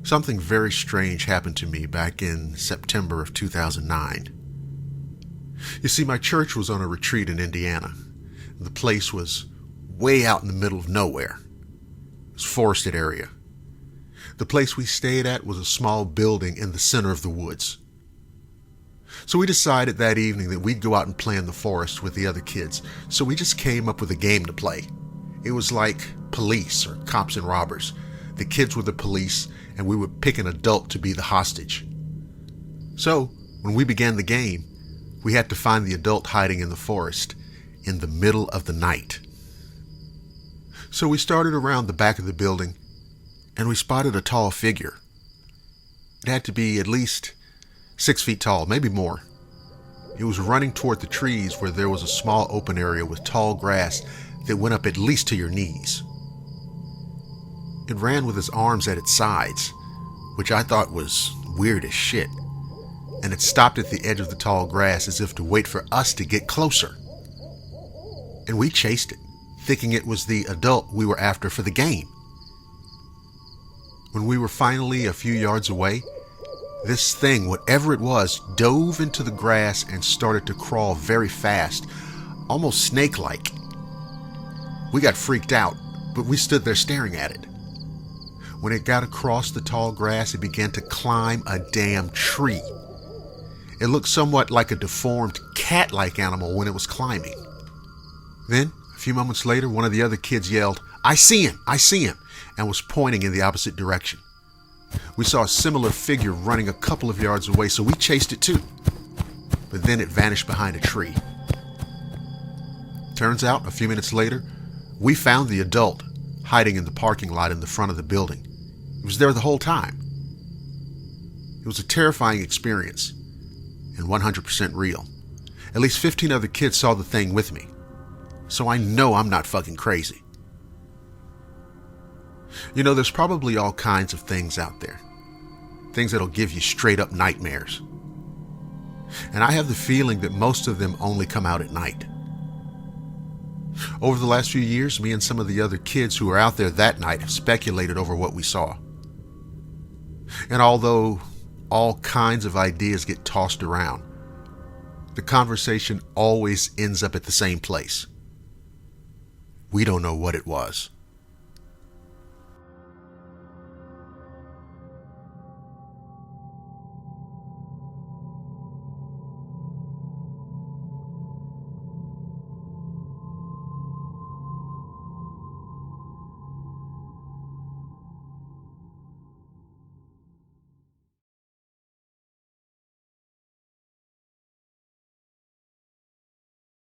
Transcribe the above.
Something very strange happened to me back in September of 2009. You see, my church was on a retreat in Indiana. The place was way out in the middle of nowhere. It was a forested area. The place we stayed at was a small building in the center of the woods. So we decided that evening that we'd go out and play in the forest with the other kids. So we just came up with a game to play. It was like police or cops and robbers. The kids were the police, and we would pick an adult to be the hostage. So, when we began the game, we had to find the adult hiding in the forest in the middle of the night. So we started around the back of the building, and we spotted a tall figure. It had to be at least 6 feet tall, maybe more. It was running toward the trees where there was a small open area with tall grass that went up at least to your knees. It ran with its arms at its sides, which I thought was weird as shit, and it stopped at the edge of the tall grass as if to wait for us to get closer. And we chased it, thinking it was the adult we were after for the game. When we were finally a few yards away, this thing, whatever it was, dove into the grass and started to crawl very fast, almost snake-like. We got freaked out, but we stood there staring at it. When it got across the tall grass, it began to climb a damn tree. It looked somewhat like a deformed cat-like animal when it was climbing. Then, a few moments later, one of the other kids yelled, "I see him! I see him!" and was pointing in the opposite direction. We saw a similar figure running a couple of yards away, so we chased it too. But then it vanished behind a tree. Turns out, a few minutes later, we found the adult hiding in the parking lot in the front of the building. It was there the whole time. It was a terrifying experience and 100% real. At least 15 other kids saw the thing with me. So I know I'm not fucking crazy. You know, there's probably all kinds of things out there. Things that'll give you straight up nightmares. And I have the feeling that most of them only come out at night. Over the last few years, me and some of the other kids who were out there that night have speculated over what we saw. And although all kinds of ideas get tossed around, the conversation always ends up at the same place. We don't know what it was.